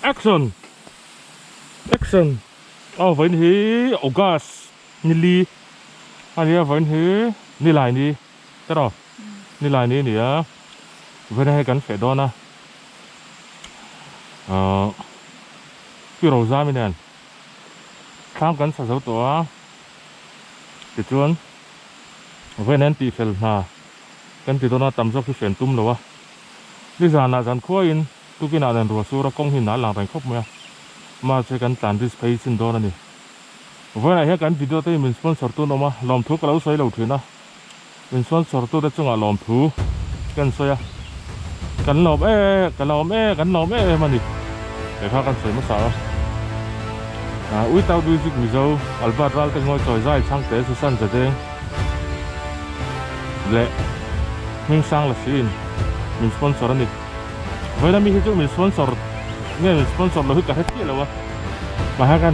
action action vậy thì gas nili anh vậy thì ni lại đi thế rồi ni lại đi nữa vậy này cần phải đó na cái rau ra mình nè tham cần sản xuấtตัวcái chuyện vậy nên tỷ phèn ha cần tỷ đó na tầm dốc cái phèn tum rồi bây giờ là dàn khóa in tu cái nào dàn rùa số ra công hình nãy làm thành khóc mà sẽ cần tàn display xin đó này vậy này hết cần video tới mình sponsor tu nó mà làm thuốc cái lâu xoay lâu thuyền na mình sponsor tu đã chung à làm thuốc cần xoay à cần làm mà đi để phát cần xoay mất sao ui tao đuôi dịch mì dâu Albert ra cái ngôi tròi dài sang tế sự sân giờ đây lệ mình sang là xin mình sponsor này vậy là mình mình sponsor nghe mình sponsor là hết cả hết kia rồi mà hai cái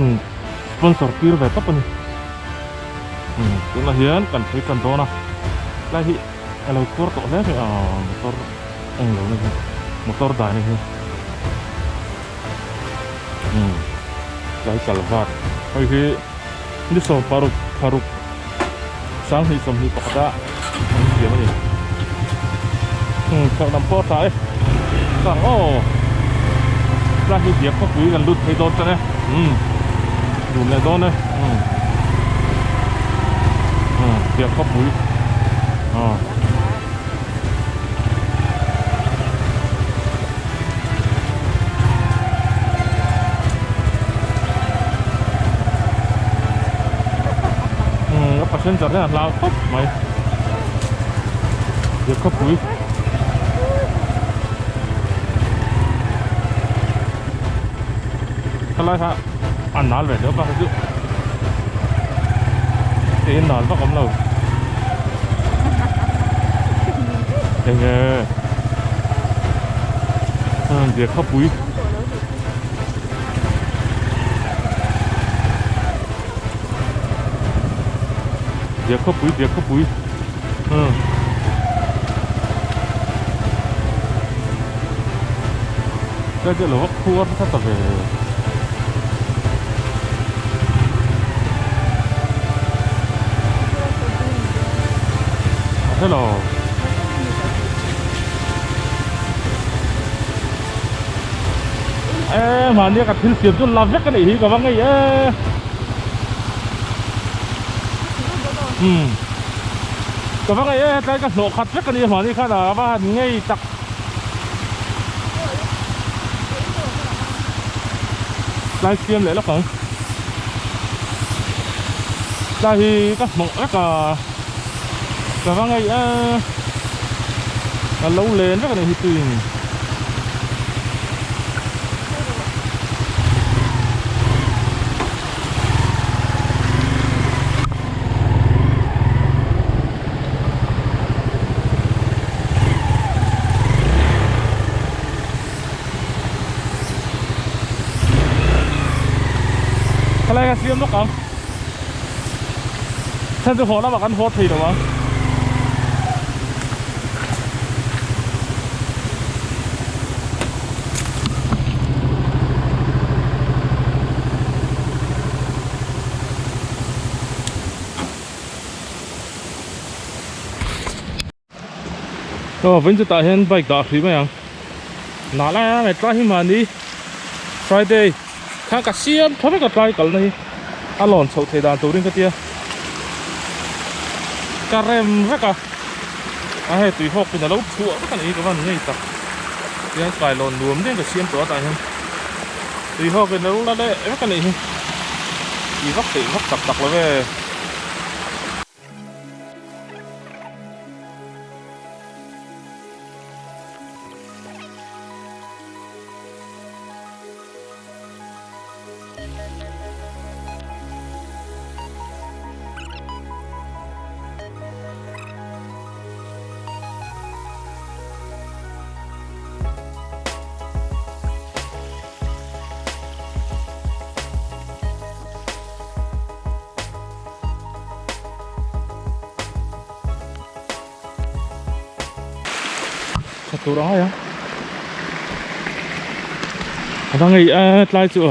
sponsor kia về tấp này cũng là hiến cần thấy cần đó nào là hiện là motor tổ đấy motor anh lâu này motor đài này cái kalvat hay khi đi sông paruk sáng thì sông thì bạc đã gì mà nhỉ thằng nằm po trái thằng là khi việc có quý gần lút thấy tốt cho này dùng lại tốt này việc có quý chân chặt ra lao tốc mày việc khóc quý cái này ha ăn nál về nữa ba cái tiền nál có không đâu đây nghe việc khóc quý việc khóc quý cái là nó khua rất là về thế là mà như cả thiên tiệm cho làm rất cái này thì có vắng ngay có vắng ngay cái nổ khát rất cái này mà đi khai là ba ngay chặt livestream lại lắm không đây thì các mộng rất là vắng ngay là lâu lên rất là này thì tùy cái này xiêm nó không thân tôi nó mà ăn hốt thì được không vẫn chưa tại hiện bike đạp thì mấy anh nãy là mày try mà đi Friday khang cả xiêm thôi cái try cái này lon sầu thời đàn tối đến cái tia cà rem rất à hay tùy hộp thì là lâu chua cái này các bạn nghe tập cái cài lon nuông đến cái xiêm đó tại không tùy hộp thì lâu là đấy cái này thì vắt tập là về chỗ đó vậy đang nghĩ lại chỗ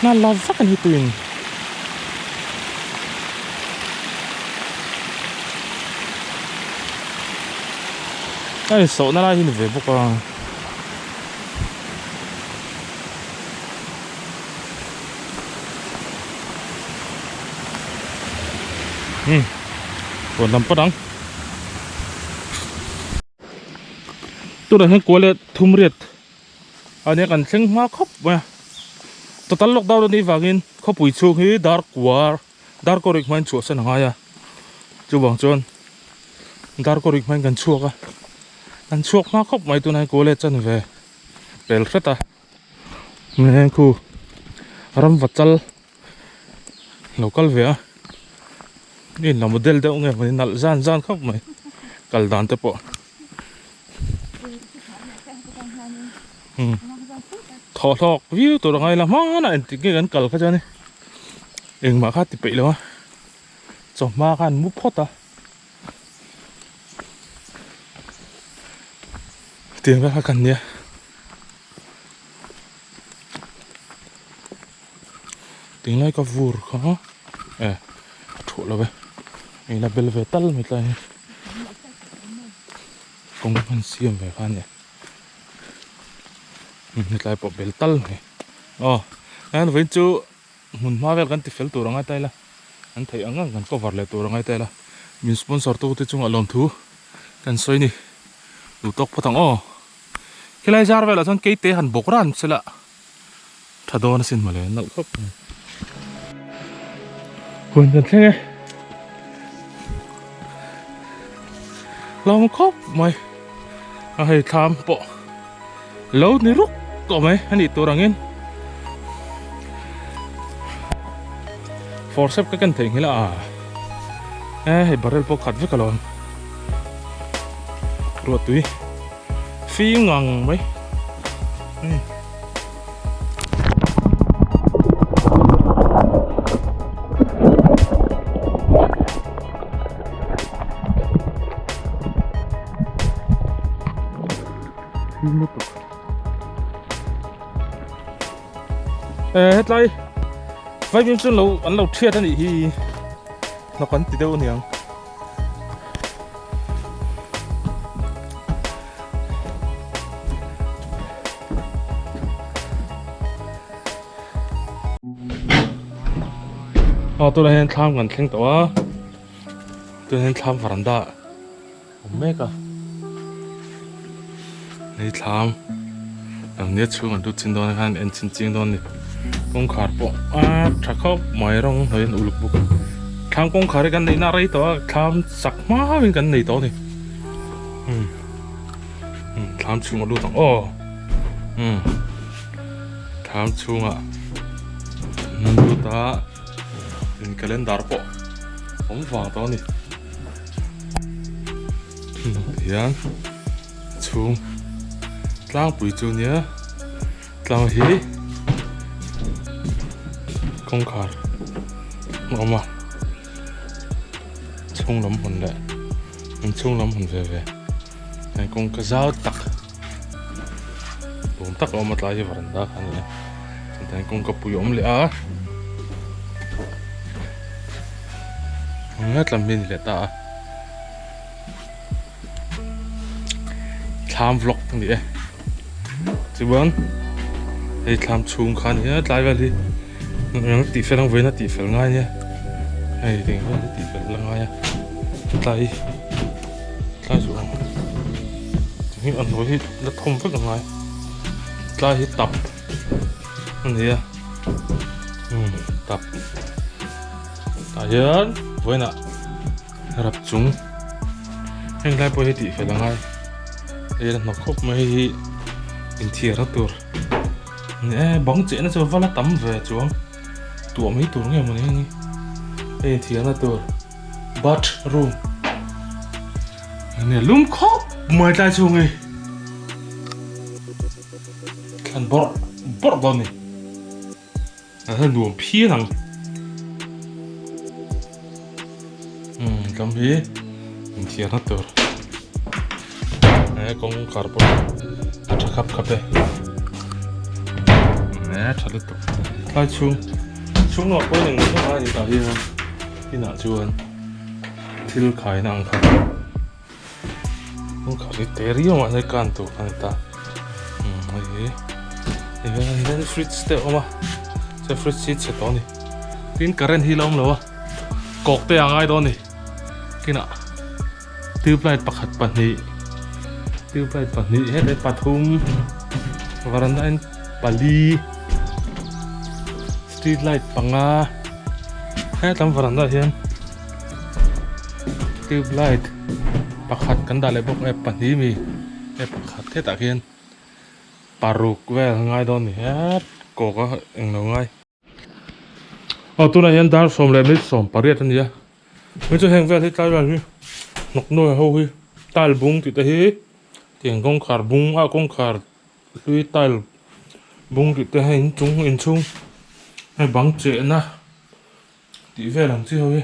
nó là rất là tuyệt cái số nó là như vậy bốc còn làm bắt đắng tôi đã thấy qua lại thum riết anh ấy cần sinh hóa khóc mà total lockdown đi vào in khóc bụi chuông hi dark war dark có được mình chuột sân hàng à chú bằng chôn dark có được mình cần chuột à cần chuột mà khóc mấy tôi này qua lại chân về bel rất à nên cô ram vật chân local về nhìn là model đâu nghe mình nặn gian khóc mày cල් đàn tập bộ thọ view tụi nó là má này thì cái gần cල් cái cho này em mà khác thì bị luôn á cho má khăn mút phốt à tiền cái cần nhỉ tiếng này có vur không chỗ là vậy mình là bel về tal mình lại không có phần xiêm về phan nhỉ mình lại bỏ bel tal này anh với chú muốn mua về gần thì phải tụi nó tay là anh thấy anh gần cover lại tụi nó tay là mình sponsor tụi chúng ở lòng thu cần xoay nè đủ tóc phát thằng cái này ra về là son cây tê hẳn bốc ra sẽ là thật đó nó xin mà lấy nậu khóc quên gần thế nghe lòng khóc mày hay tham bộ lâu ní rút có mấy anh đi tụi rằng in forceps cái cần thỉnh là hay barrel bốc khát với cả lòng ruột túi phi ngang mấy hết lại vài miếng chân lâu ăn lâu thiệt anh thì nó còn tí đâu nhỉ tôi đã hẹn tham gần khen tao tôi hẹn tham varanda omega này tham làm nhất chung anh tụt chín đòn han anh chín đòn này công khát bộ chắc khóc mọi rong hơi nụ lực bục tham công khát cái này na rây tao tham sắc má bên cái này tao này tham chung ở đâu tao tham chung nụ ta in calendar po ông vàng tao này hiện chung lang bụi chu nhớ lang hí công khát mà chung lắm hồn đấy mình chung lắm hồn về này công cái dao tắc bốn tắc ở mặt lại như vậy đó anh nhé thành công cái bụi ống lẽ hết làm mình lẽ ta tham vlog thằng gì chứ bớn thì tham chung khăn nhé lại về đi nó tỉ phèn không với nó tỉ phèn ngay nhé hay thì nó tỉ phèn là ngay nhé lại xuống thì ăn nói thì nó thông rất là ngay lại tập anh gì tập tại nhớ với nè rập chúng anh lại bôi tỉ phèn là ngay đây là nó khóc mấy in thiệt rất tuyệt nè bóng chuyện nó cho vào là tắm về xuống tụi mấy tụi nghe một này đây thiệt là tuyệt bathroom nè lúng khóc mời ta xuống này khăn bọt đó này là nuông phi thằng cảm thấy in thiệt rất tuyệt mẹ con carbon chắc khắp khắp đây mẹ thật là tốt lại chung nó quay những cái này thì tại vì khi nào chuan til khai năng khắp không khắp cái teri mà này can tu can ta nên fridge thế mà cái fridge sẽ to này pin current hi long lo cột te angai to này cái nào tube light pakhat hết đấy pathum varanda in pali street light panga hết tam varanda hian tube light pakhat kan dale bok e pani mi e pakhat ke ta hian paruk vel ngai don ni hết ko ka englo ngai tu na hian dar som le mit som pariat an ya mi chu heng vel hi tlai ral hi nok noi ho hi tal bung ti te hi tiang kong khar bung a kong khar lui tal bung ti te hin chung hai bang che na ti ve lang chi ho hi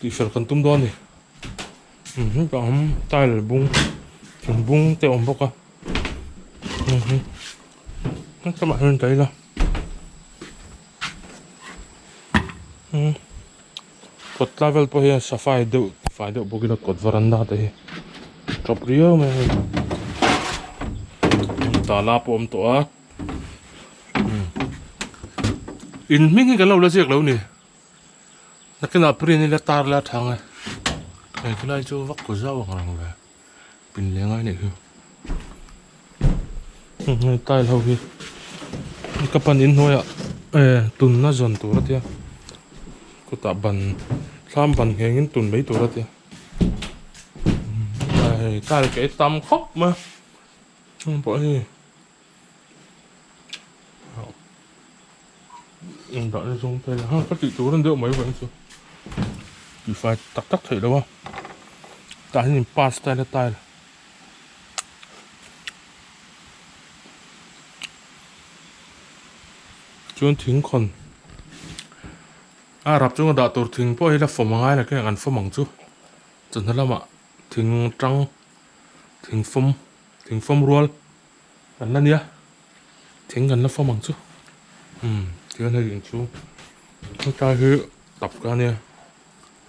ti fel kan tum don ni bang tal bung te om boka các bạn hơn thấy là cột level po hiền sa phải được bốc cái cột veranda đấy chọc riêu mà ta la po to á in mình cái lâu là gì lâu nè nó cái nào prin là tar là thằng này cái này cho vắt của rau bằng lòng về pin lên ngay này tay lâu hi các bạn in thôi ạ tuần nó dần tuổi đó cô ta bàn tham bàn nghe những tuần mấy tuổi đó tay cái tâm khóc mà không bỏ gì đó là dùng tay là các chị chú lên được mấy vậy chưa chỉ phải tắc thử đâu không tại nhìn pass tay là tay chuan thing khon rap chung da tur thing po hi la fom ngai la ke an fomang chu chun hlama thing tang thing fom rual an la nia thing kan la fomang chu chuan hai ding chu nó ta hi tập ka nia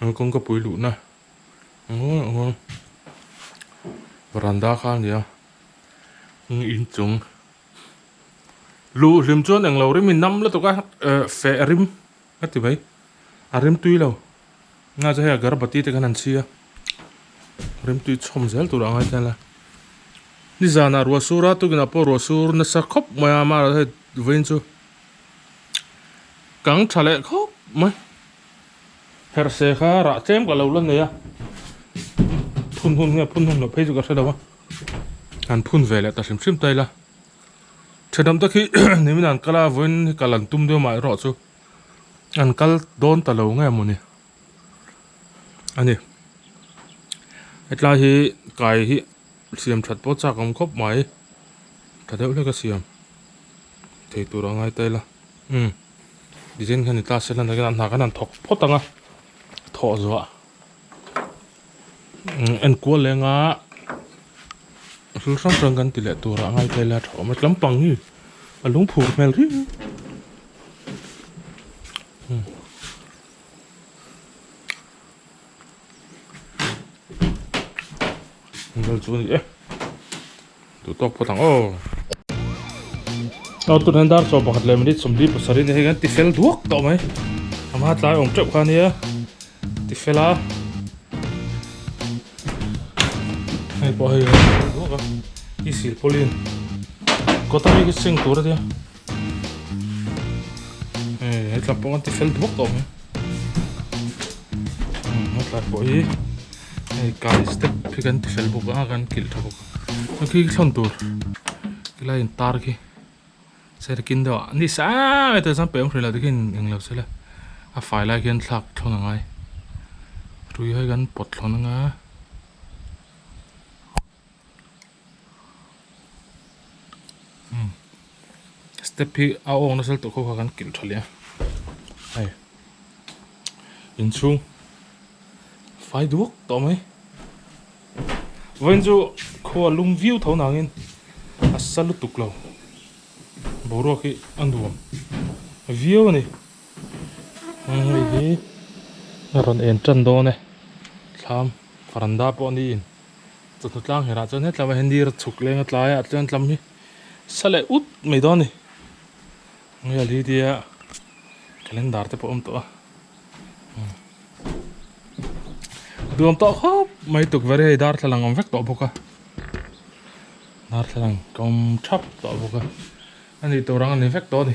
nó con có pui lu na veranda khan nia in chung lu rim chuan ang lo rim in nam la to ka fe rim ati bai rim tui lo nga cha he garbati te kan an chia rim tui chom zel tu rangai ta la ni zana ro sura tu gna po ro sur na sa khop ma ma he vein chu kang thale khop mai her se kha ra chem ka lo lan ne ya phun no phei chu ka sa dawa an phun vele ta sim tai la chadam ta khi nimin an kala voin kalan tum de mai ro chu an kal don ta lo ngai mu ni ani etla hi kai hi siam that po cha kam khop mai ta deu le ka siam thei tu ra ngai tai la design khan ta selan da kan na kan an thok photanga tho zo en ko le nga sul sang kan ti le tu ra ngai tai la tho ma tlam pang ni alung phur mel ri ngol chu ni tu tok photang tu han dar so pakhat le minute somli pasari ne gan ti fel duak to mai ama tlai ong chep khan ya ti fela ai po hi duak ki sil polin ko ta mi ki sing tur dia tla po ti fel duak to mai tla po hi kai step phi kan ti fel bu ga kan kil tha bu ki thon tur ki lai tar ki sẽ kinh đó ni sa người ta sang bém rồi là cái hình lập sẽ là phải là cái thạc thon ngay rồi hay gắn bột thon ngay step hi ao nó sẽ tụ khó gắn kiểu thôi nhá này in chung phải đuốc to mấy Vẫn chú khô lung view thấu nàng in asal lu tuk lo boro ki anduam view ni hi ron en chan do ne tham faranda po ni in chu tlang hera chon het lawa hendir chuk lenga tlaya atlan tlam hi sale ut me do ni ngal hi dia calendar te po om to duam to khop mai tuk vare dar thalang om vek to boka dar thalang kom chap to boka ani to rang ani vek to ni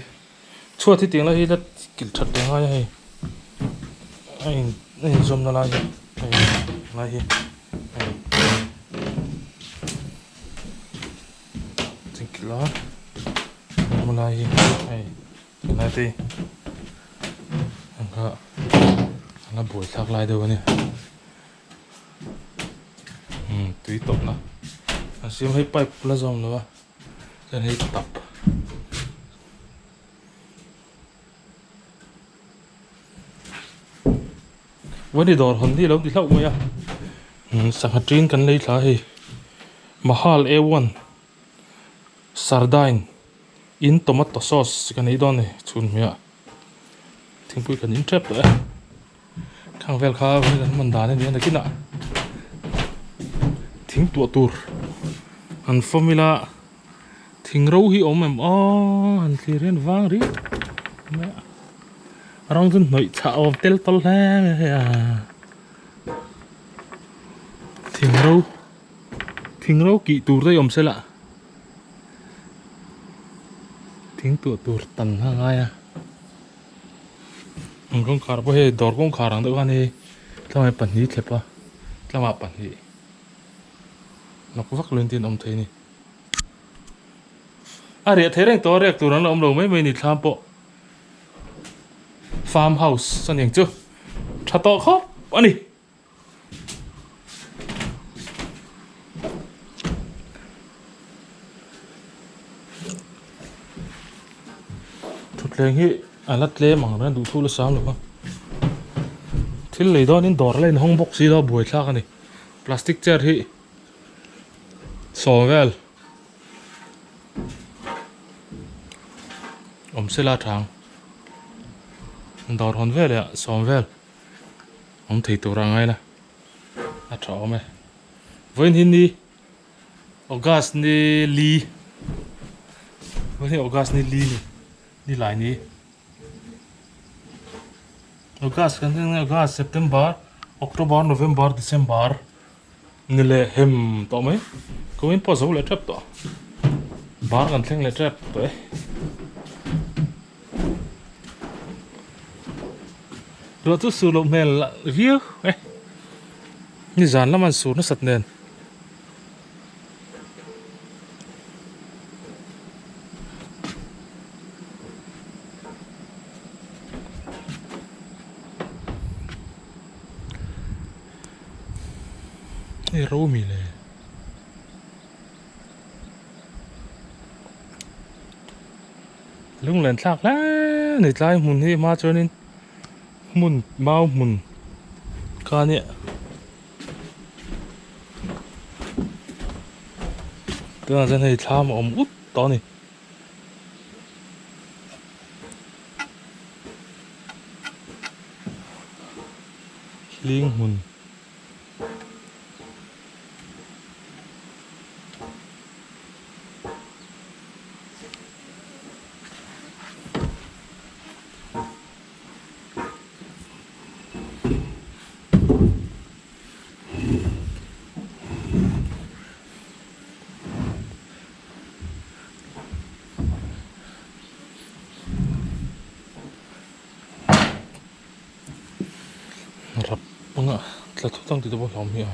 chua thi ting la hi la kil that te nga hi ai zoom na la hi la hi ting kila la hi ai la ti anga la boi thak lai do ni tùy top na sim hay pipe la zom lo chân hay tập vấn đề đó hòn đi lâu thì lâu mới sang hạt trên cần lấy lá hay mahal A1 sardine in tomato sauce cái này đó này chun mía thím bụi cần in trap đấy khang vel khá với mình đá này là cái nào thính tua tour anh formula thính râu hi ôm em anh thì riêng vang rí rong dân nội chảo tel tol ha thính râu kỵ tour đây ôm xe lạ thính tua tour tần hàng ai à con khá bao he đỏ con khá răng đâu anh he làm ai bẩn nhít lẹp à làm apa bẩn nhít nó có vắt lên tiền ông thấy nè à để thấy rằng to đấy tụi nó ông đầu mấy nít tham bộ farmhouse sân hiện chưa chả to khóc anh đi thụt lên hi lát lê mảng nó đủ thu là sáng được không thế lấy đó nên đỏ lên hông bốc gì đó buổi khác này plastic chair hi Sovel sẽ la thang đào hòn về đấy Sovel thấy tụi răng ấy nè chó mày với hình đi August ni li với hình August ni li đi lại ni August kan thang August September October November December nile hem to mấy có in po le trap to bar kan theng le trap to rồi tu su lo mel la viu ni zan la man su nó sat nen ni ro mi le lung lên thạc lá này trái mùn hi ma cho nên mùn mau mùn ca nè tức là dân này tham ống út to này liên mùn rap mga tlatutang dito po kami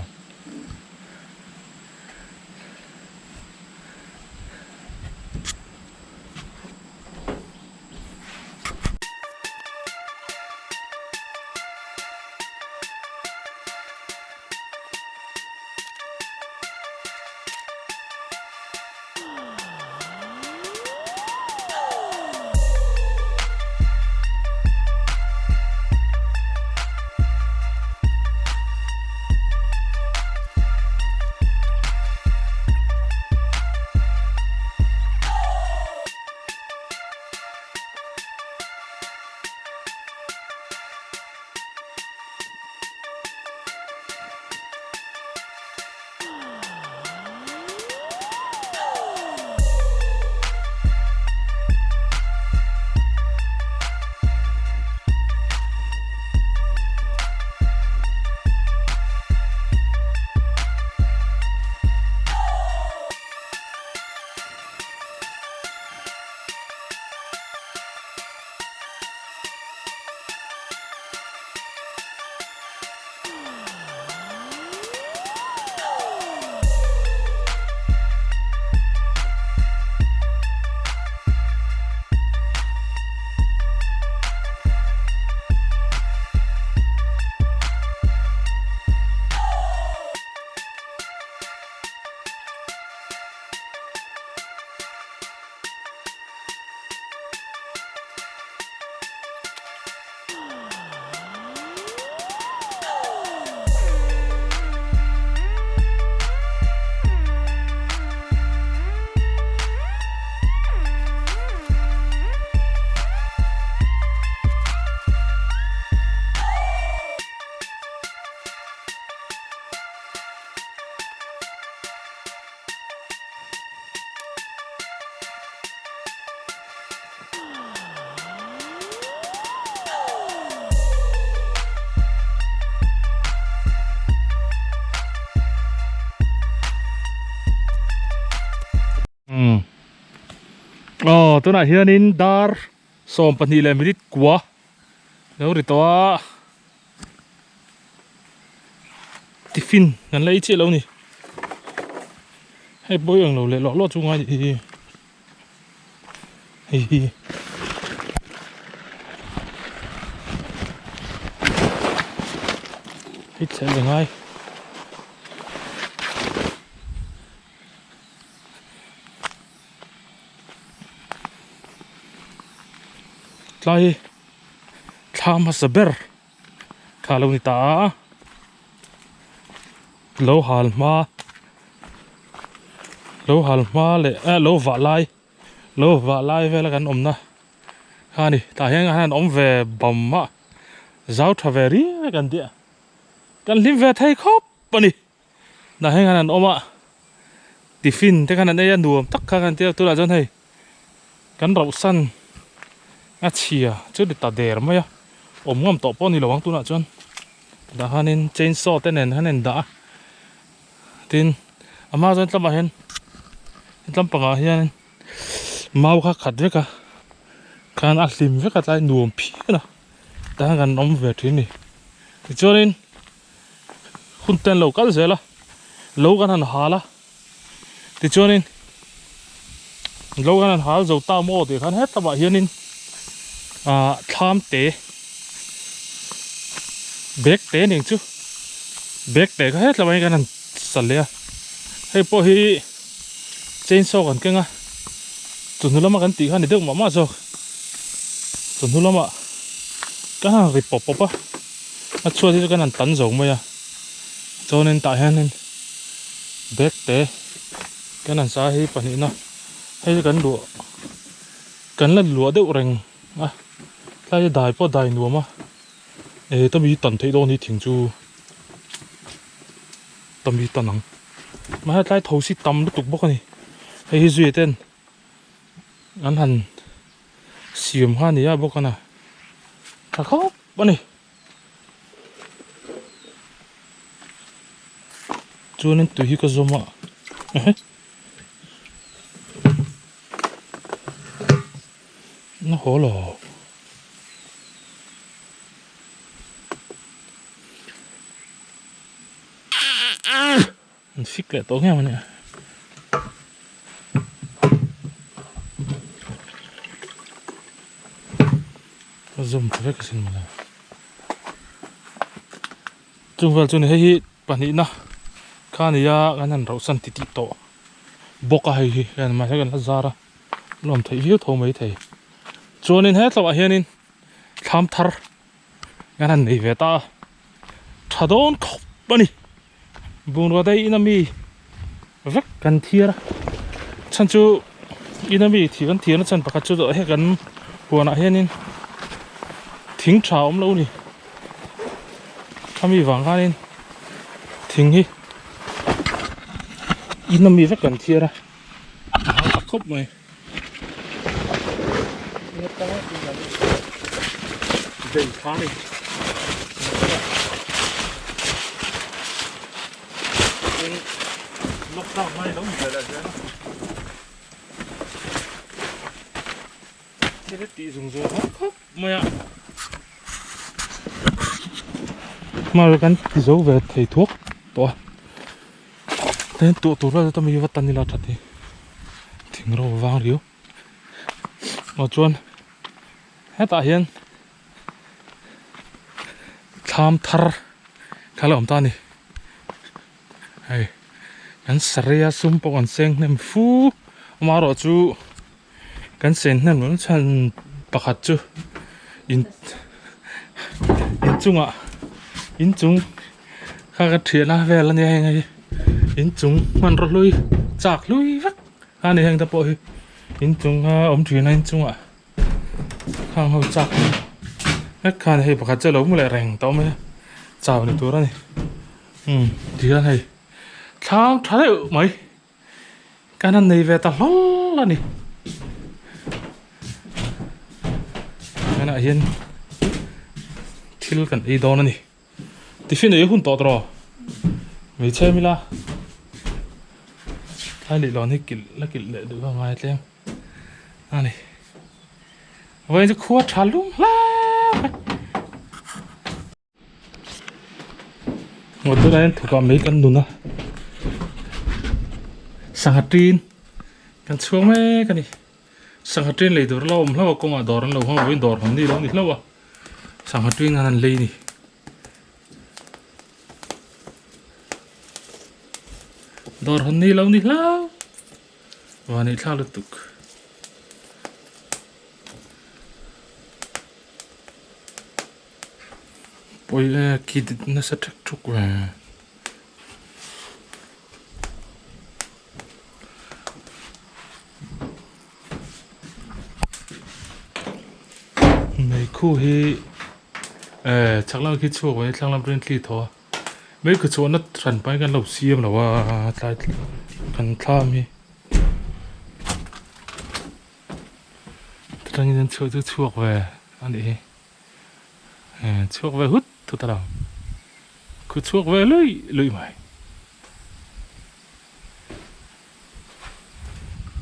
tu na hian in dar som pahnih le minute kwa lo ri to tiffin ngan lấy chi lo ni hay bôi ang lo le lo chung ai hi hít sẽ được ngay lại tham ha saber khá lâu ni ta lâu hal ma lệ lâu vả lai về là gần na ha ni ta hiện han về bầm á giáo thà về rí gần địa gần lim về thấy khóc bani ta hiện han á tiffin thế kan này nuông tắc kan tiêu tôi là dân hay gần rau săn chia chứ để ta để mà ya ngâm tổ pon ni lo wang tu na chon da hanin chainsaw ten nen hanen da tin ama zon tlama hen tlam panga hian mau kha khat veka kan a hlim veka tlai nuam phi na ta gan om ve thin ni chorin hun ten lo kal zela lo gan han hala ti chorin lo gan han hal zo ta mo ti khan het tama hianin tham te bek te ning chu bek te ka het la mai kan salia hei po hi chainsaw kan kenga tunulama kan ti khan idek mama zo tunulama ka ri pop pop a chua ti kan an tan zo mai a chonen ta hianin bek te kan an sa hi pani na hei kan lu kan la lu de reng a lai dai po dai nu ma tâm ý tận thấy đâu thì thỉnh chu tâm ý tận nắng mà hai tay thấu xí tâm nó tục bốc này hay duy tên anh hẳn xiêm hoa này bốc này thật khóc bữa này cho nên tùy cái zoom ạ nó khó lò xích lại tối nghe mà nè zoom cái cái gì mà chung vào chỗ này hay bản ý na khá này ya cái này rau sắn tít to bốc hay cái mà cái là ra ra làm thấy hiếu thầu mấy thầy cho nên hết là hiện nên tham thar cái này về ta thà đón khóc bani buồn vào đây inami vắt cần thia ra chân chú inami thì cần thia nó chân bạc chú rồi hết cần buồn lại hiện nên thính trào ông lâu nè kami vàng ra nên thính hi inami vắt cần thia ra tắc khúc mày dây phá đi lúc sau mai nó về là thế cái tí dùng rồi khóc mày ạ mà rồi cái tí dấu về thầy thuốc to thế tụ ra tao mới vắt tan đi là thật thì thỉnh rồi vang riu mà chuan hết tại hiện tham thar khá là ta này hay kan saria sum po kan seng nem fu ma ro chu kan sen nem non chan pakhat chu in chung kha ka thiana vel ani ngai in chung man ro lui chak lui vak ani hang ta po hi in chung om thiana in chung a khang ho chak hết khan hay pakhat chu lo mu le reng to me chào ni tu ra ni thì ra này sao thấy mày cái này về ta lố là nè cái này hiện thiếu cần ý đó nè thì phiên này hun to rồi mấy chơi mi la hai lệ lon hay kil lệ được không ai xem này vậyจะขวดชาลุ่มแล้วหมดตัวนั้นถูกกับมีกันดูนะสังหารีนกันช่วงแม่กันนี่สังหารีนเลยตัวเราเราก็งาดอร์เราห้องวิ่งดอร์คนนี้เรานี่เราอะสังหารีนงานเลยนี่ดอร์คนนี้เรานี่เราวันนี้เราตุกโอ้ยคิดน่าจะทุกวันในคู่ที่ชักเล่าคิดช่วงไว้ชักเล่าเรื่องที่ท้อไม่คือชวนนัดฉันไปกันเราเสียมหรอว่าตายกันท่ามีตอนนี้ฉันช่วงไว้อันนี้ช่วงไว้หุดทุกตารางคือช่วงไว้เลยไหม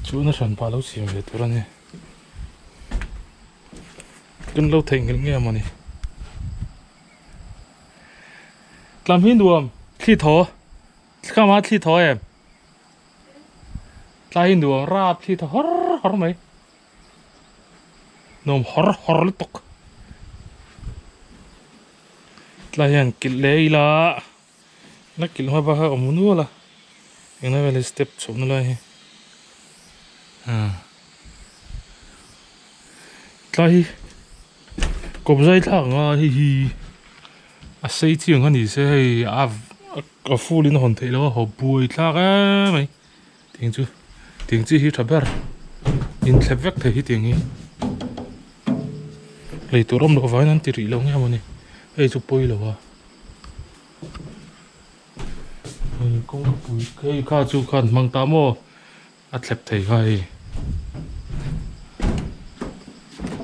ชวนนัดฉันไปเราเสียมเลยตัวนี้กันเราแทงกันเงี้ยมันนี่กลางพินดวมที่ท้อข้ามาที่ท้อเอ็มกลางพินดวมราบที่ท้อฮอร์ไหมนมฮอร์ตกกลางยันกินเลยละนักกินหัวบ้าอมุนัวละยังนั่งเวลสเต็ปชมนั่นเลยกลางกบใจทางอ่ะฮีอาศัยที่อย่างนี้ใช่อาฟูลินหอนเทแล้วหัวบุยทางอ่ะไหมถึงจู่ฮิตทับเบอร์อินเทอร์เวกเทฮิตอย่างนี้เลยตัวรำดอกไฟนั้นตีรีลงเนี่ยมันนี่ไอ้จุปุยหรอวะไอ้กงปุยไอ้ข้าจูขันมังตามโมอัดเล็บเท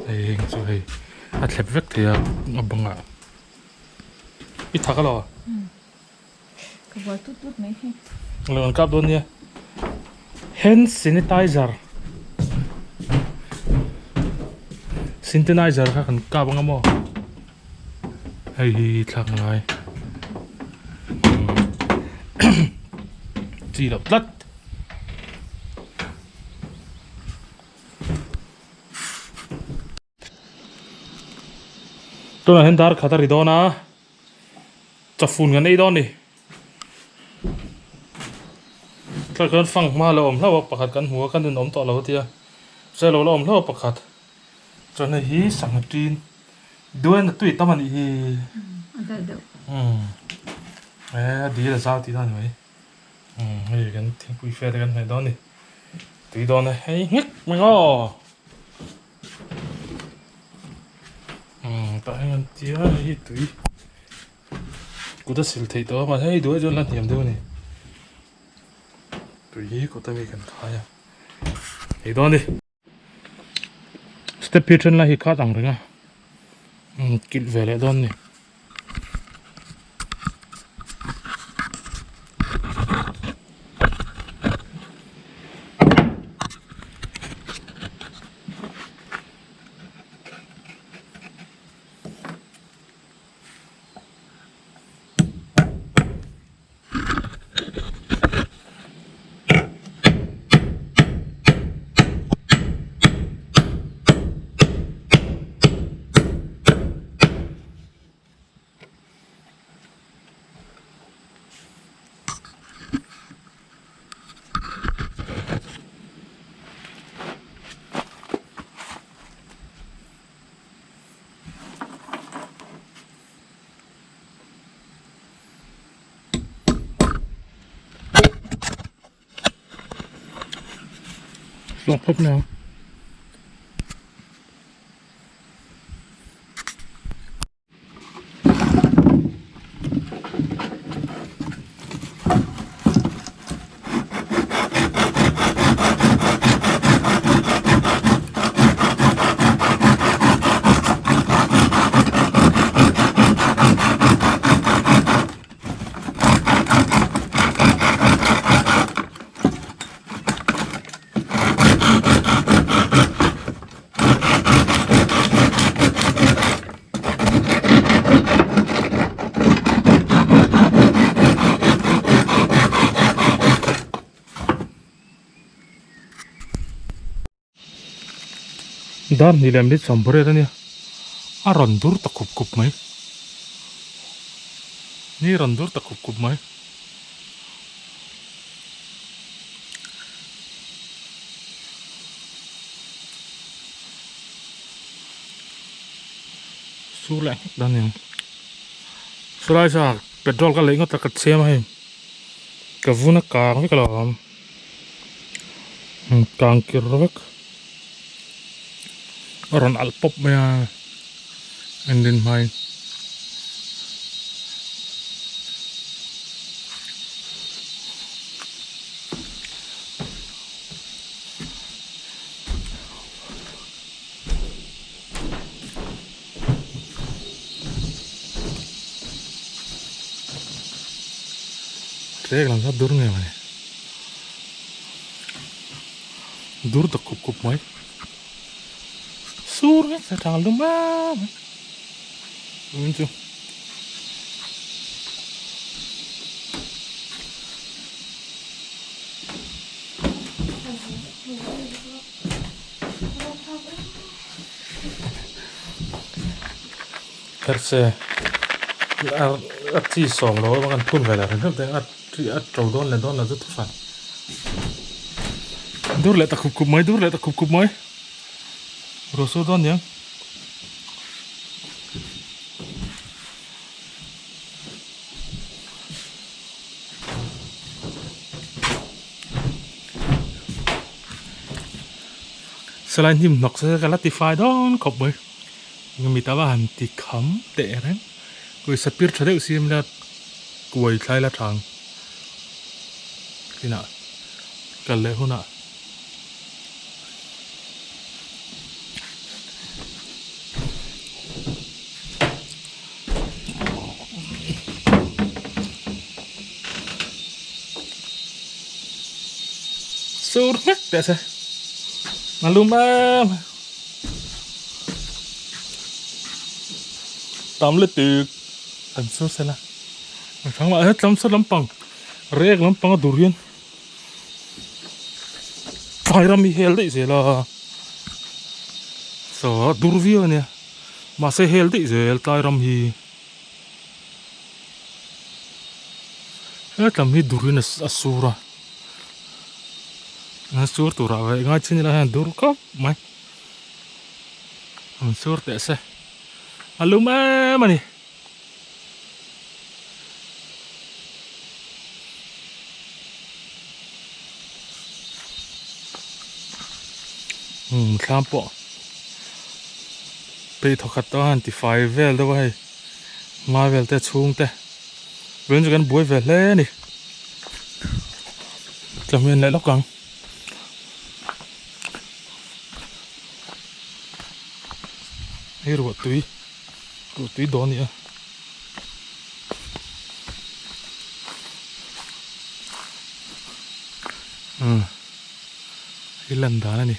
ไอ้จู่ไอ้อัดเล็บเวกเทอะบังอ่ะอีทักอะไรวะก็ว่าตุ๊ดไหมแล้วอันกับตัวเนี้ย hand sanitizer synthesizer ค่ะกันกับบังอ่ะโมไอ้ทักอะไรจีรับลัดตัวนั้นดาร์ขัดรีดอนะจะฝุ่นกันไอ้ดอนนี่ถ้าเกิดฟังมาแล้วเราประคัดกันหัวกันดินอมต่อเราเทียใช่เราประคัดจนไอ้สังหารด้วยนะตุ้ยตั้มมันอีอันเดียวดีเลยสาวที่นั่นไว้ให้กันทิ้งปุยเฟดกันไอ้ดอนนี่ตุ้ยดอนนะไอ้เงี้ยมันก็แต่ให้มันเจ้าไอ้ตุ้ยกูจะสิลที่ตัวมาให้ด้วยจนลัดเหี่ยมด้วยนี่ตุ้ยกูจะมีกันท้ายอ่ะไอ้ดอนนี่สเต็ปพิชันละฮิคาตังเรื่องกินเวลาดอนนี่ลองพบแล้ว dan ni lem dit sambore ra ni a ron dur ta kup kup mai ni ron dur ta kup kup mai su lạnh dan ni surai sa petrol ka lengot ta kat sem hai ka vuna kang vi kalam kang kirvek ron alpop maya endin mai trek làm sao dur nghe mày dur ta kup kup mai sur kan sa tang luma unju perse at ti song lo ma kan phun về là nó đang at trâu đón là rất phản dur lại ta kup mai dur lại ta kup mai rồi số đón nhá selain him nok sẽ cái latify đón cọp mới người ta bảo hành thì khắm tệ đấy người sapir cho đấy xem là quầy khai là thằng cái nào cần lẽ hôm nào sur hết để xem mà luôn mà tóm lên từ tầm số xe là thằng mà hết lắm số lắm bằng rét lắm bằng durian phải ra mi hell đấy gì là so durvio nè mà sẽ hell đấy gì tai ram hi hết lắm hi durian asura sur tu ra vậy ngay trên là dur cấp mày sur để xe aluma mà nè tham bộ bây thọ khát toan thì phải về đâu vậy mà về tới chung tới vẫn cho gần buổi về lên nè làm viên lại lóc căng hay ruột túi đó nữa cái lần đó này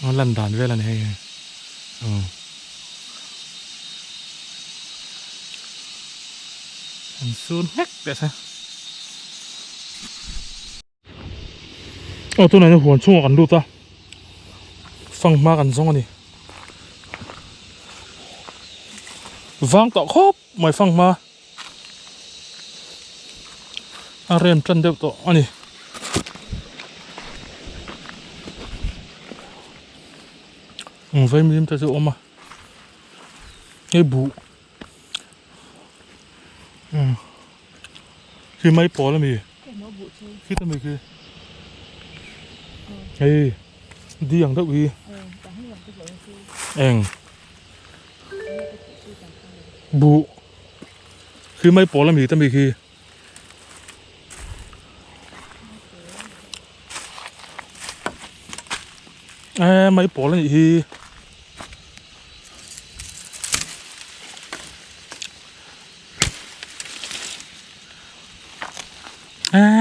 nó lần đàn về là này xuống hết để sao tôi này nó huồn chung gần đu ta phăng ma gần xong này vang tọ khốp mày phăng ma rem chân đều tọ anh này với mình ta sẽ ôm mà cái bụ khi mấy bỏ là mì khi ta mì kia hey đi ăn đâu đi bụ khi mấy bỏ là mì ta mì kia mấy bỏ là gì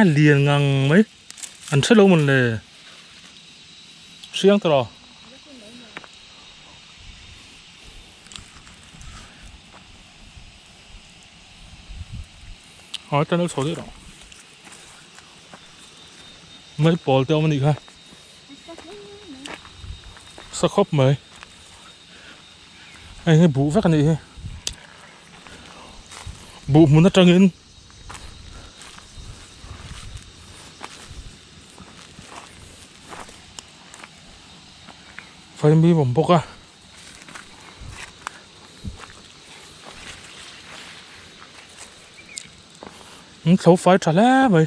liền ngang mấy ăn rất lâu mình là siang tro hỏi cho nó số đấy đó mấy bò tiêu mình đi ha sao khóc mày anh ấy bù vắt này bù muốn nó trăng in phải mi bầm bốc à xấu phải trả lẽ mày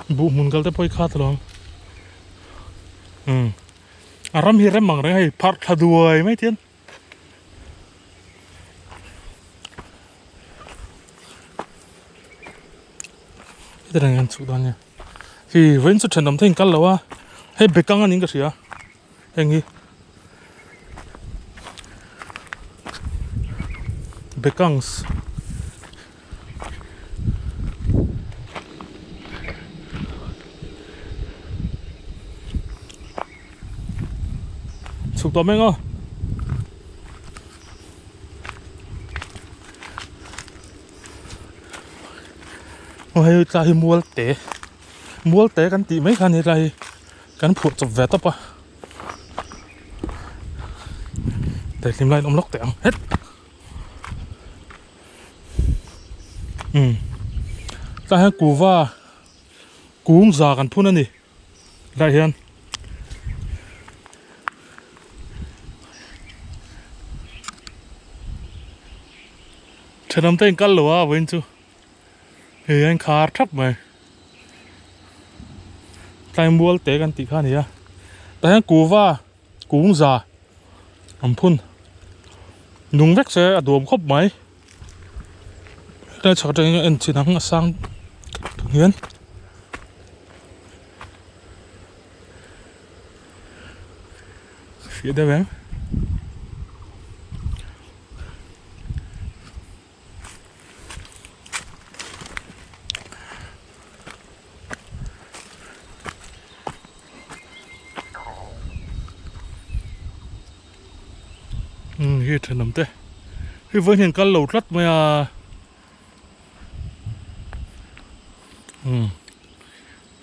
bù muốn cái đấy khát rồi aram hiram mang rồi phát thà đuôi mấy thiên cái này ăn sụt nha thì vẫn xuất hiện nằm thành cắt lâu à hay bị căng anh cái gì à anh nghĩ bị căng sụt to mấy ngô hay ta hay mua téกันตีไม่คันอะไรกันผุดจบแวตปะแต่ริมไล่อมล็อกแต่งเฮ็ดแต่ให้กูว่ากูงจากันพูดนั่นนี่ได้เห็นเธอทำเต้นกันหรอวะเว้นจูเฮ้ยคาร์ทับไหมแต่มัวเตะกันติข้านี่อะแต่ให้กูว่ากูงจาอันพุ่นนุ่งเวกเสียดวมครบไหมได้ชอบใจเอ็นจีนังสร้างเฮียนเสียได้ไหมเฮ็ดน้ำเต้ที่เพิ่งเห็นกันเหลาทัดมา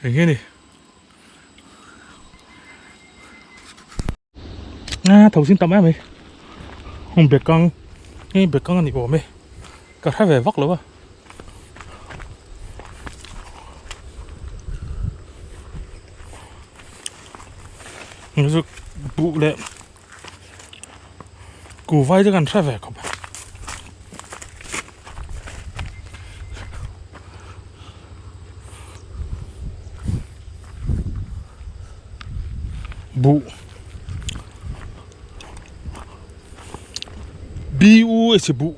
อย่างเงี้ยนี่thầu xin tạm em mày không biết con nghe biết con anh của mày cả hai về vóc luôn à rồi bụ lệ củ vai cho gần sai vẻ không bụ bu ấy bụ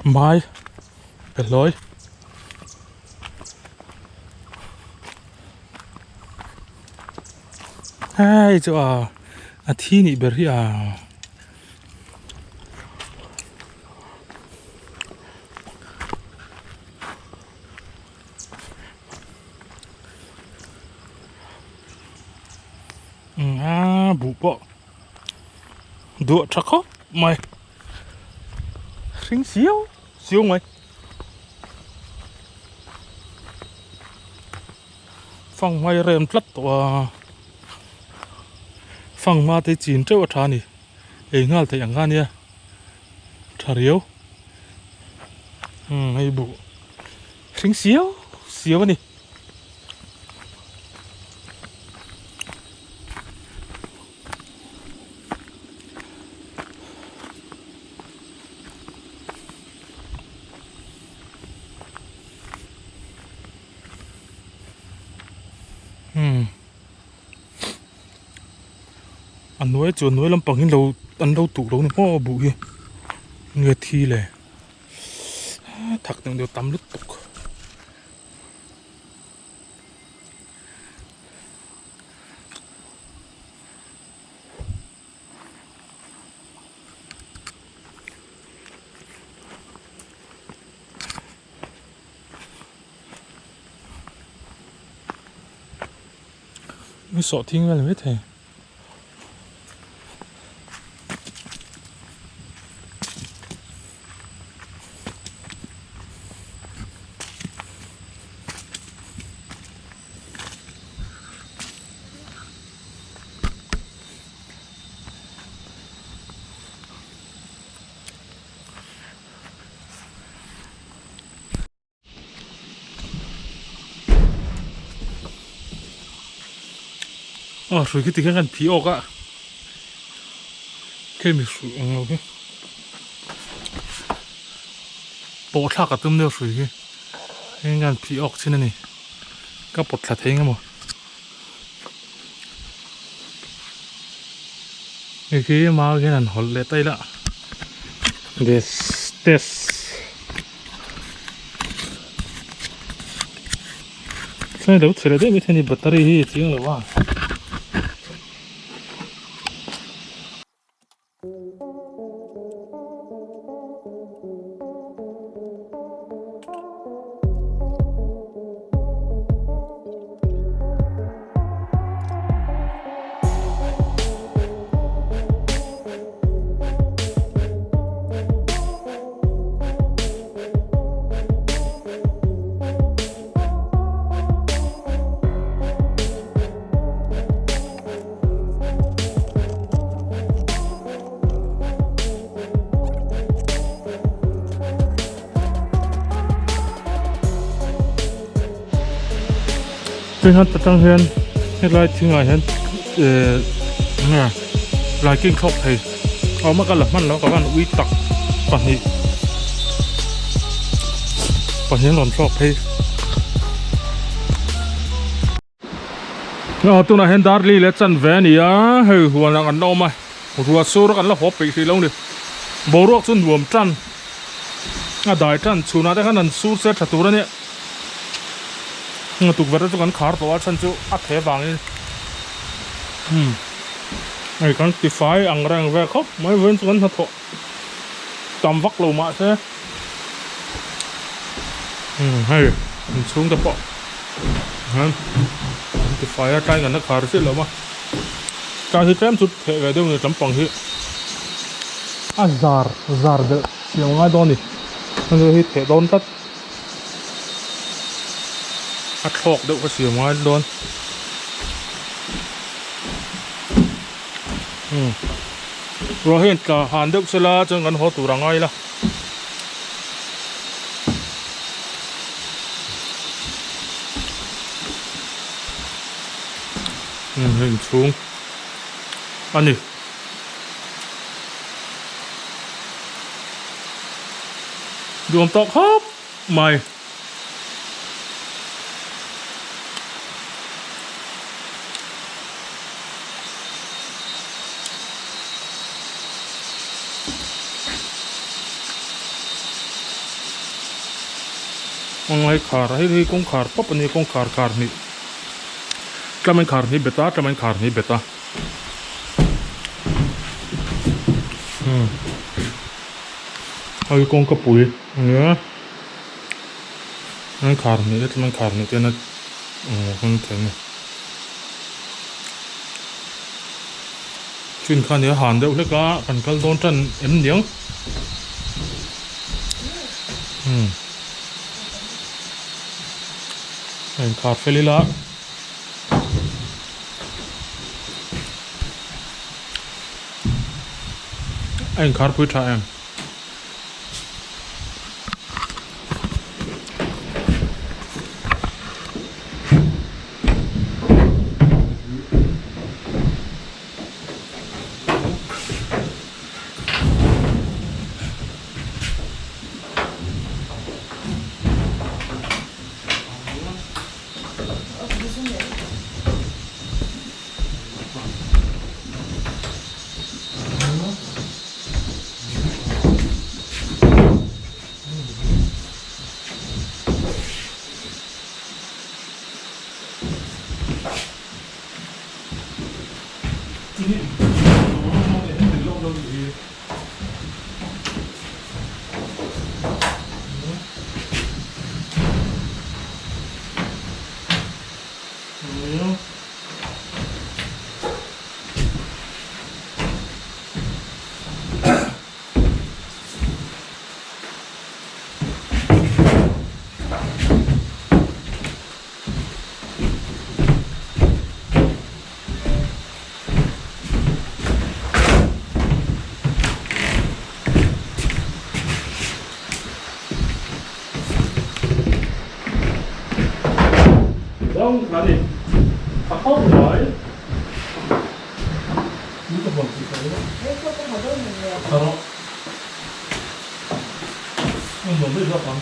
mai phải lối hai chỗ thi nị beri bụ bọ đũa chắc khó mày xính xíu mày phòng mày rèm lất tòa phòng ma tới chín triệu trà nỉ ấy ngal thấy ăn nha trà riếu hay bụ xính xíu nỉ anh nuôi chuột nuôi làm bằng cái đầu ăn đâu tủ đâu nữa có bụi người thi lệ thật từng điều tắm lúc tục mới sợ thiên là biết thề rồi cái tiếng ăn phí ốc á cái mình sủi ăn ok bộ thác cả tôm đều sủi cái ăn phí ốc trên này các bột là thấy không cái mà cái này họ lấy tay đó this cái đâu chơi đấy mới thấy battery hi tiếng là wow trên hết tăng hơn hết lại tiếng ngày hơn nghe lại kinh khóc thì mà cái lậpมันnó có bạn uy tắc còn hiện lòn sọc thì tụi này hiện dar li lệ chân về nè hơi huan là ăn đâu mà huan số đó ăn là hộp bị thì lâu đi bầu ruột xuân huam chân đại chân chú nào đấy cái này số sẽ thật tốt đấy tục vật cho con khár tổ chân chú ắt thế vàng này con tí phái ăn răng về khóc mấy vẫn con thật thọ tầm vắt lầu mạ thế hay xuống tập bộ tí phái ở trái gần nó khár xí lắm mà cái thứ chém chút thể về đâu người chấm bằng hết zar được nhiều ngay đó đi người thể đón tất thọc được cái xỉu ngoài luôn rồi hiện cả hàn được sẽ là chẳng cần họ tủ ra ngay là hình xuống anh đi dùng tóc hấp mày ngay khar hay con khar pop ni con khar ni tramen khar ni beta hay con kapui nhớ tramen khar ni thế nó không thế này chuyên khăn nhớ hàn đâu đấy cả cần cần đón chân em nhớ anh khát phê lila anh khát bụi trà em Không, là gì? Thật không giỏi. Muốn tập một gì đấy đó. Thật không? Nhưng mà bây giờ còn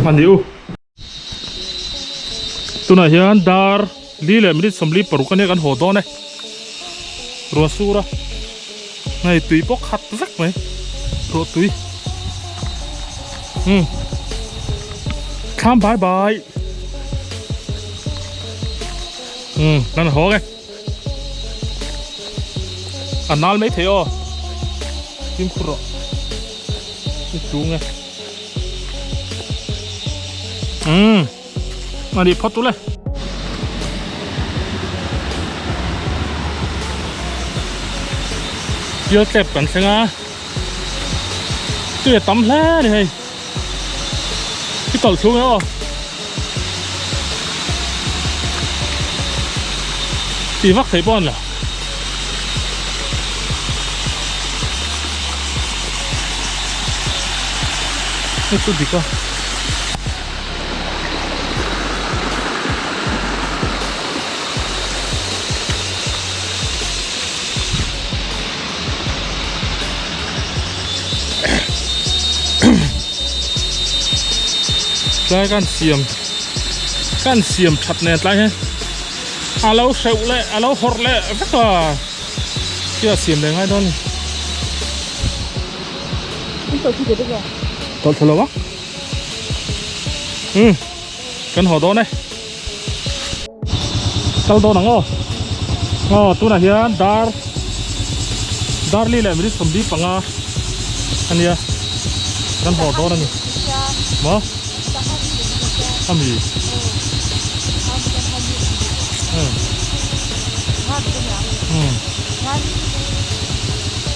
man hiểu. Tu này hiện dar đi lại mình sắm líp paru cái này kan hồ đó này. Rùa sura này tùy bốc hạt rắc mấy rùa tùy come bye byeนั่นหอไงอันนั้นไม่เที่ยวจิ้มครัวจิ้มจุ้งไงอันนี้พอตัวเลยเยอะเจ็บกันใช่ไหมตัวต่ำแล้วนี่ที่ต่อช่วงแล้วตีวักใส่บอลเหรอไม่สุดดีกว่าได้การเสียมชัดแน่ใจฮะเราเสียวเลยเราหดเลยสักว่าเกี่ยวเสียมได้ง่ายด้วยนี่ตัวที่เด็ดเลยตัวเท่าไหร่วะกันหัวโดนเลยเจ้าโดนหนังตัวไหนเฮียดาร์ลี่แหละไม่ได้สมบูรณ์ปังอันนี้กันหัวโดนนี่มั้งทำดี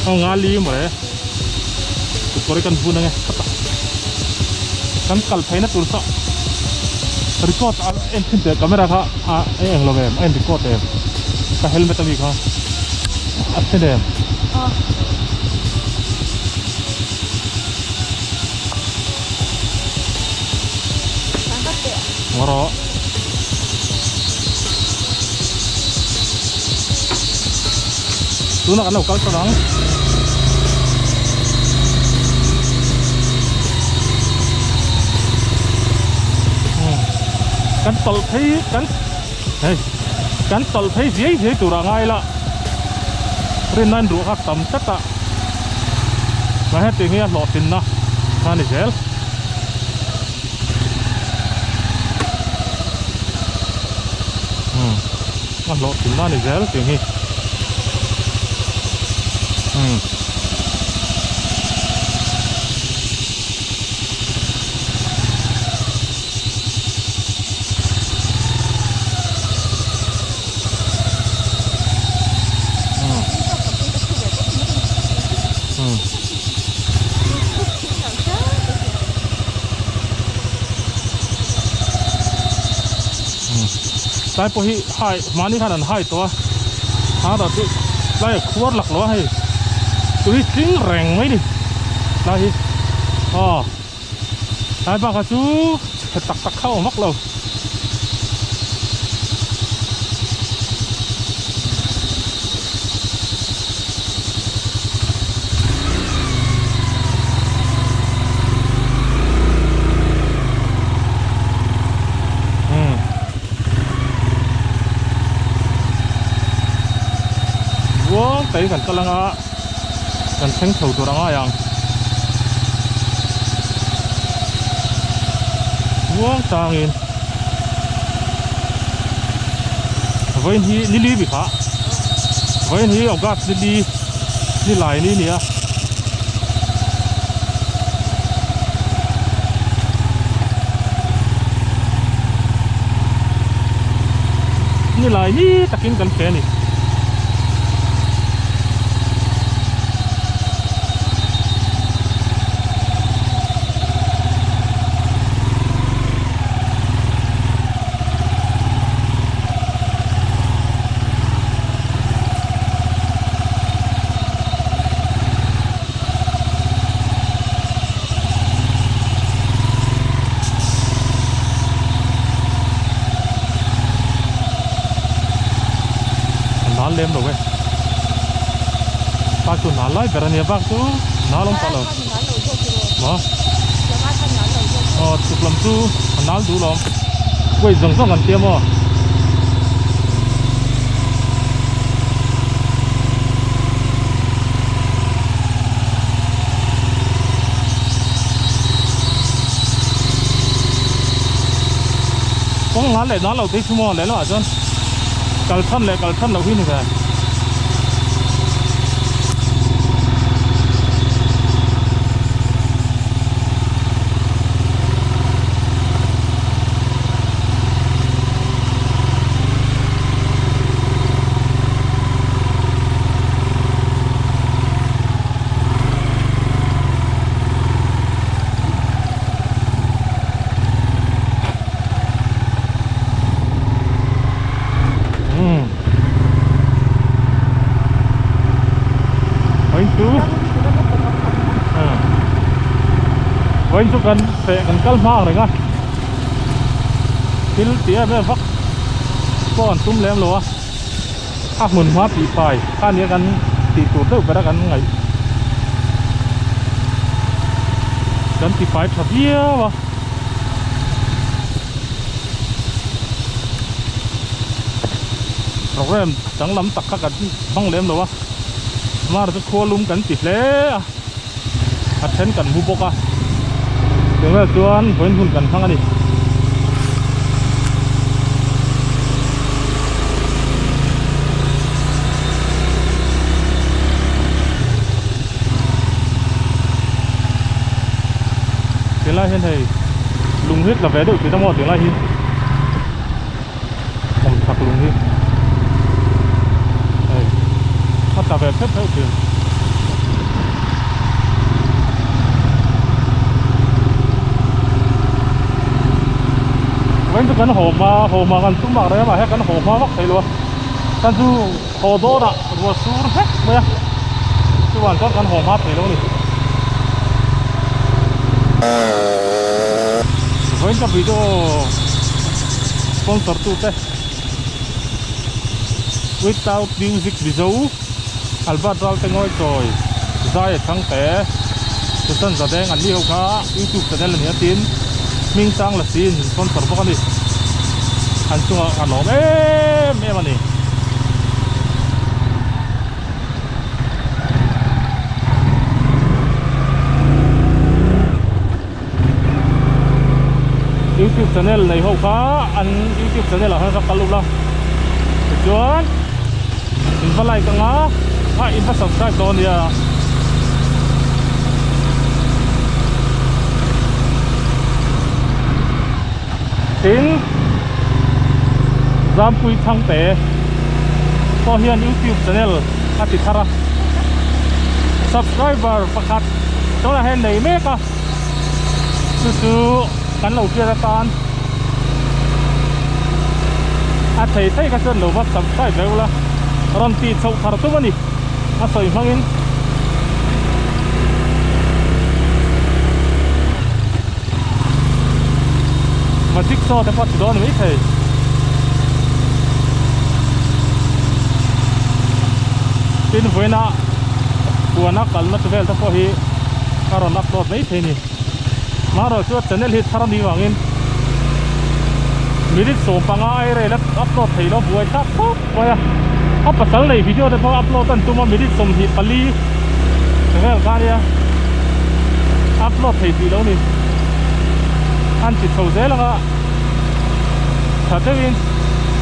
เอางานลีหมดเลยตัวนี้กันพูดยังไงกันกัลเพย์นะตัวสักรีคอร์ดเอ็นขึ้นเตะกล้องราคาเอ็งโลเวมเอ็นรีคอร์ดเอ็มกับเฮลเมตมีค่ะอัดเต็มมารอดูนักกันเราก็ต้องกันตลเพย์กันตลเพย์เสียตัวง่ายละเรื่องนั้นรู้ครับต่ำชัดอะมาให้ตีเงี้ยหลอดตินนะท่านนี่เชลมันหลอดตินนะนี่เชลตีงี้ได้พอที่หายมานี่ขนาดหายตัวหาแต่ตัวไล่ขวดหลักล้อให้ตัวที่ทิ้งแรงไหมดิไล่ได้ปากกระจูตักเข้ามักเราว้าวแต่กันกำลัง kan theng thau tur anga yang buang tangin voin hi ni li bi kha voin hi ogat ni lai ni nia ni lai ni takin kan fe ni lem rồi bác tu nál lại cái này bác tu nál lông tao mà chụp làm tu nál tu lắm quay dòng sông gần tiêm mà con nál lại nál lâu tí xíu lại là chân cẩn thận là huy này kìa với chút gần sẽ gần cắt mang rồi nghe til tía mấy vắt còn tum lem luôn ác mồn hóa bị phải cái này gần thì tụt đâu cái đó gần ngày gần thì phải thật nhiều mà rồi em chẳng lắm tắc các gần băng lem luôn mà nó khô lum gần tịt lé thêm gần mua bốc à đừng là chuan với hun cần thăng đi tiếng lai hiện thầy lùng huyết là vé đội từ trong mò tiếng lai hin không thật lùng huyết đây thật là vé phép theo tiền vẫn cứ cần hồ mà cần tung bạc đấy mà hết cần hồ hoa bắc thấy luôn cần du hồ đô đã vừa xuống hết bây giờ chứ còn cần hồ hoa thấy luôn đi vẫn cái video sponsor tu thế without music video albat dal tengoi choi zai thang te tusan zadeng an liu kha YouTube channel ni tin minh sang là xin sponsor bốc đi ăn chung ăn ngon em anh đi YouTube channel này hậu khá ăn YouTube channel là hơn rất lâu lắm chuan in phải like cái ngã in phải subscribe cho đi à tin giam quy thăng tế có hiện YouTube channel hạt thịt thara subscriber pakat đó là hiện này mấy cả từ cắn đầu kia ra tan thấy cái chân đầu bắt subscribe vậy là ron ti sâu thara tu mani soi mangin mà tích so thì phát đó mấy thầy tin với na buồn nát cẩn nó về thằng phơi cái rồi nát tốt mấy thầy nè mà rồi chưa channel hit thằng đi vào in mình đi số bằng ai rồi lắp upload thầy nó vui chắc tốt vậy à up pasal này video thì phải upload tận tụi mình đi số hit pali cái cái này upload thấy gì đâu nè anh chỉ thầu dễ lắm ạ thật thế viên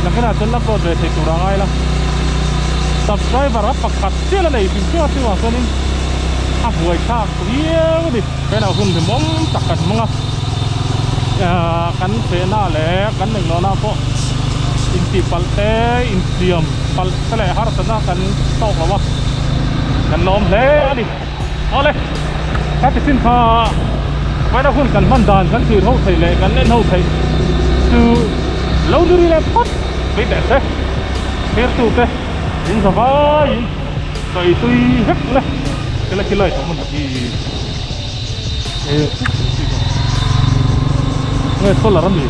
là cái nào chân upload về thấy tụi nó ngay là subscriber á bạc cắt chia là này phim chưa xíu à cho nên buổi sáng nhiều đi cái nào cũng thì mong chắc cắt mong cắn phê na lẽ cắn đừng nó na po in ti palte in tiam pal cái này har sana cắn tao mà cắn lom lẽ điเอาเลยแค่สินค้าไว้ถ้าคุณกันมันดานกันคือเท่าไทยเลยกันเล่นเท่าไทยคือเราดูดีเลยปั๊บไปแต่เซ่เทียบตัวเซ่ยิงสบายใส่ตุยเฮ็ดเลยก็เลยคิดเลยของมันที่เนี่ยโซลาร์มี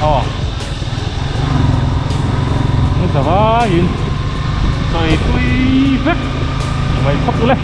อ๋อยิงสบายยิงใส่ตุยเฮ็ดไม่ทับเลย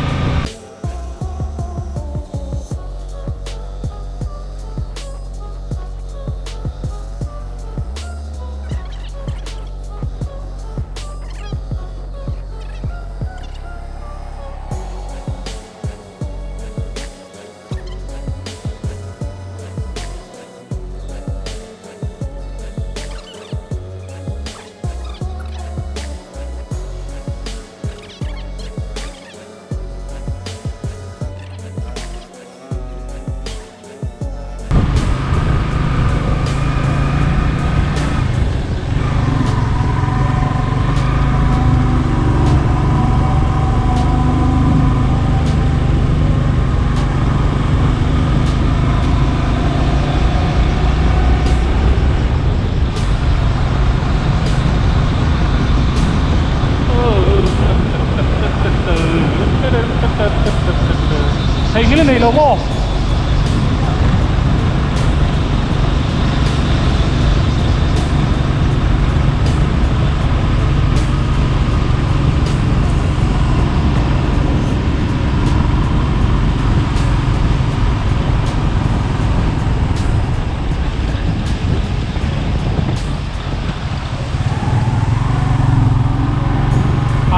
thấy cái này đâu không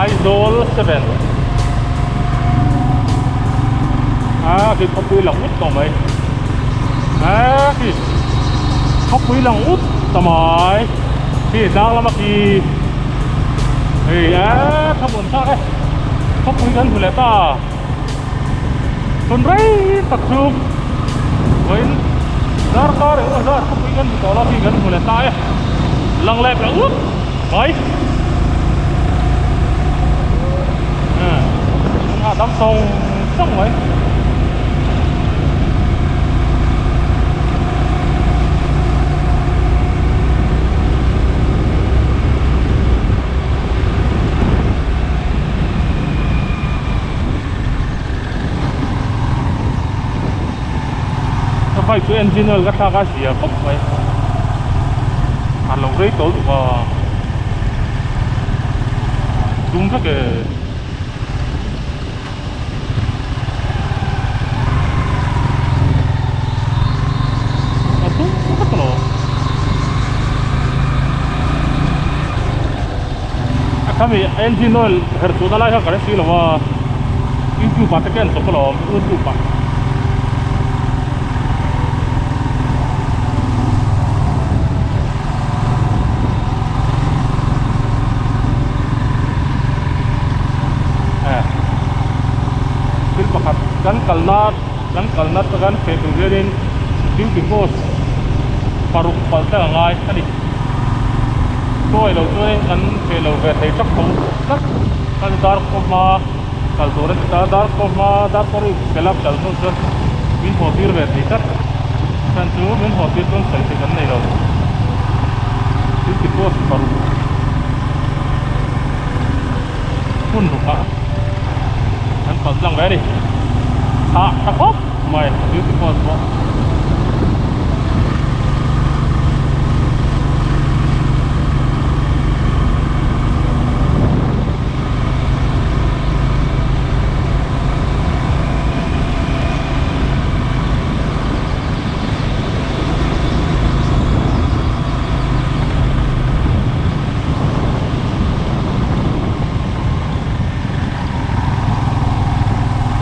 Idol 7 cái không quý lòng út còn mấy cái không quý lòng út tầm mỏi thì đang làm gì thì không muốn sao đấy không quý gần của ta tuần đấy tập trung với ra to để ra không quý gần của nó thì gần của ta ấy lăng lẹp là út mấy đám sông sông mấy phải cái engine gắt ra cái gì không vậy lâu đấy tối và đúng cái kami engine oil hertu dalai ha kare silo wa itu pataken to kolo itu pa sil pakat kan kalnat kan fetu gerin duty post paruk palta ngai ani tôi đầu tôi ăn về lâu về thấy chắc không chắc ăn dar coma kalau rồi kita dar coma dar pori kelap calon tuh min hotir về thấy chắc kan tu min hotir tuh saya tekan nih loh itu pos baru pun lupa kan kalau bilang về đi tak hop mai itu pos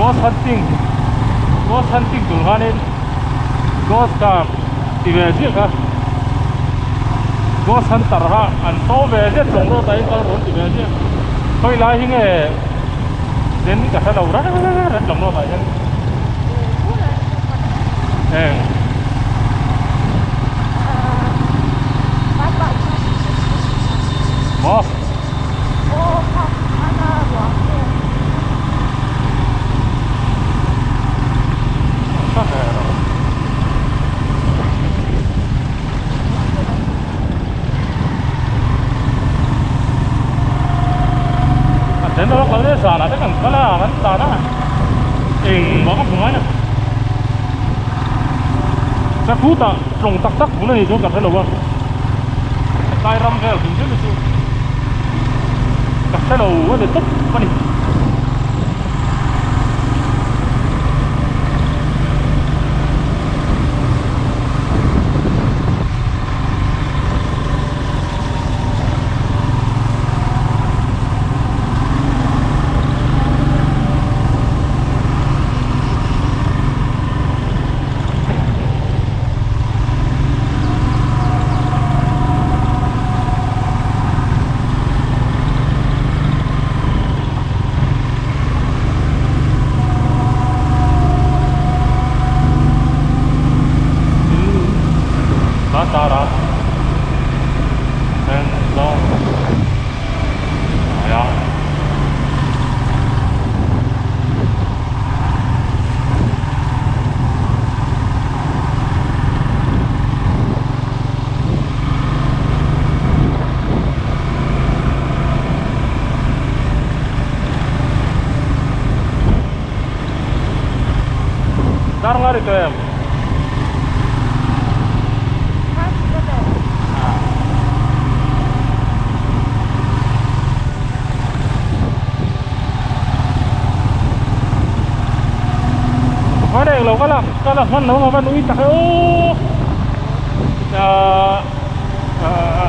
ghost hunting tul hanin ghost ka tiveji ka ghost hunter ha an to veje tongro tai kal ron tiveji khoi lai hi nge den ka sa lo ra tongro tai hen mo đến đó có lẽ là cái cần là vẫn ta đó em bỏ không nói nè cái phú ta trồng tắc tắc phú này chỗ cần phải đâu không tay ram cái cũng rất là chú cái đầu cái tóc cái này Tara and long ya dar ngari kem ở đây là cái là văn nó văn núi tại ô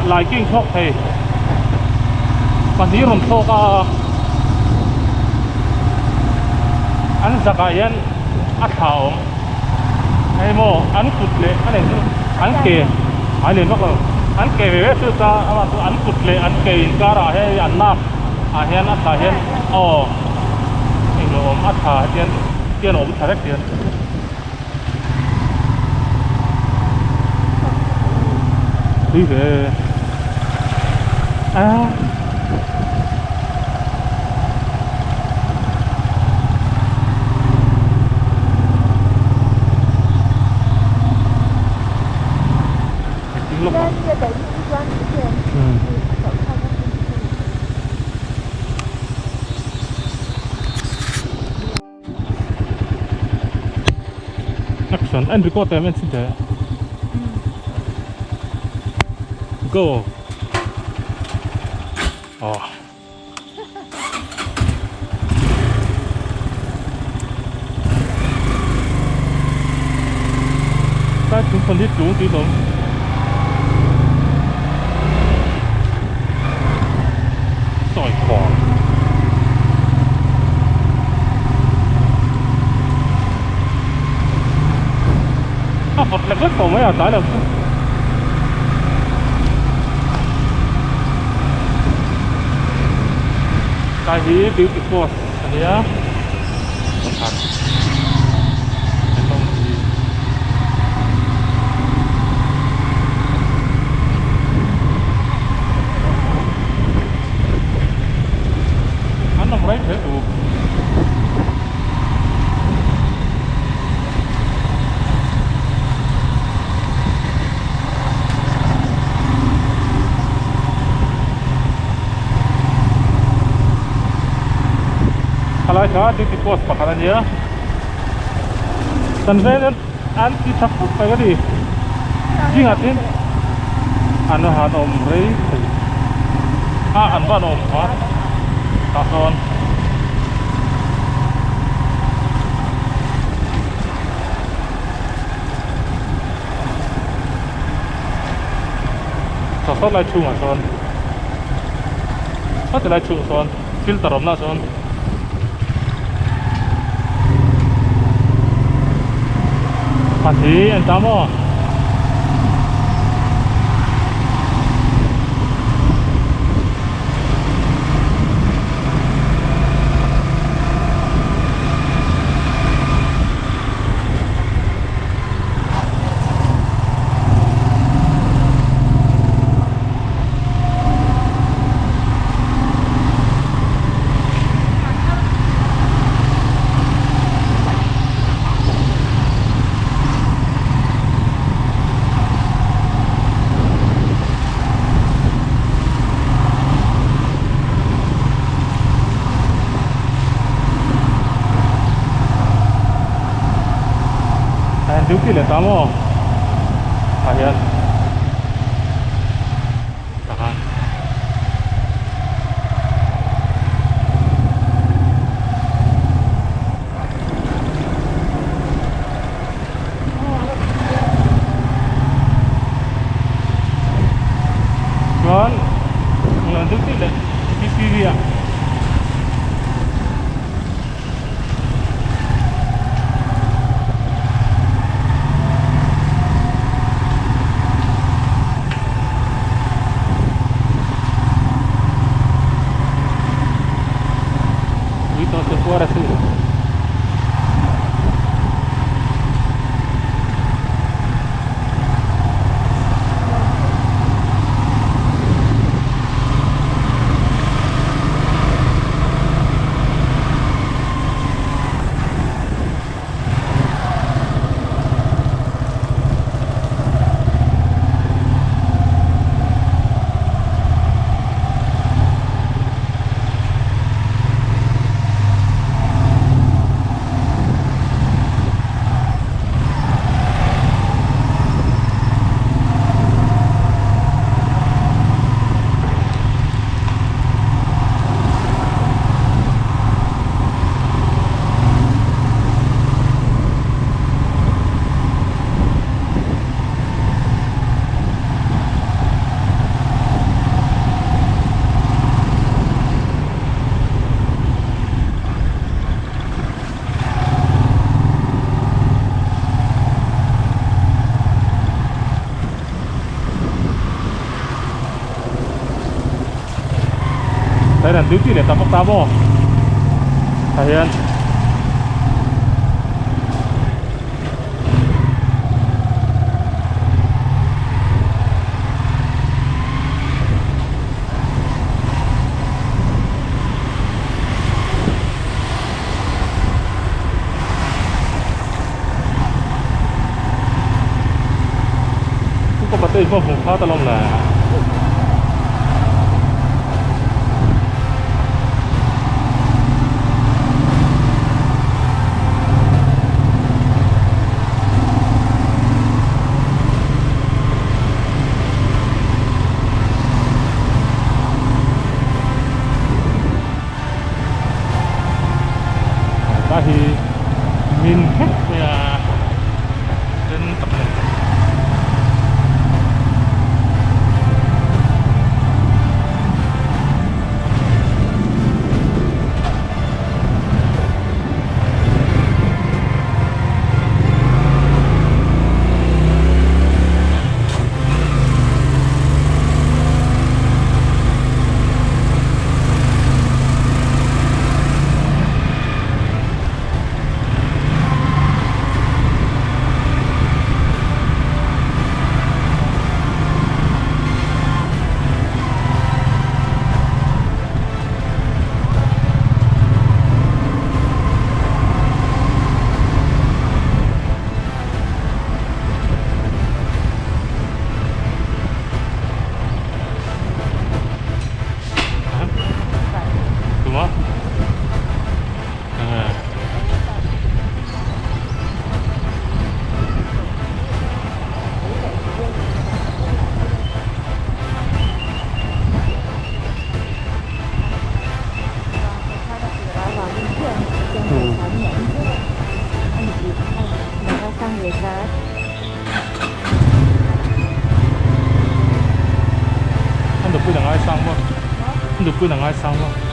lại kinh khóc thì còn đi rồng sâu cả anh giặc anh ăn thảo hay mò anh cụt lệ anh này anh kề anh liền bắt đầu anh kề về phía ta mà anh cụt lệ anh kề cả ra hay anh nạp anh ăn thà hen oh anh lo ăn thà tiền ổn thà tiền đi về lúc action anh record em xin thế go ta chúng phân tích đúng tí đúng sỏi cỏ Phật là rất còn mấy à tải được cái gì beautiful anh nhá thật không gì anh làm đấy thế đủ kalau saya di pos pakaran ya, dan saya anti takut kayak di, ingatin, anu han omre, an ban om takon, takon lai chung son, apa lai chung son, filter om na son. Pasti entamo. Duki le tamo. Ayan. Tahan. Kan, duki le PPV ya. Ahora sí. Đây là duty để tapak tamo. Ayan. Kung kapatid mo kung katalong na thì min hết đến tập này. Anh được quy là ai sang không? Anh được quy là ai sang không?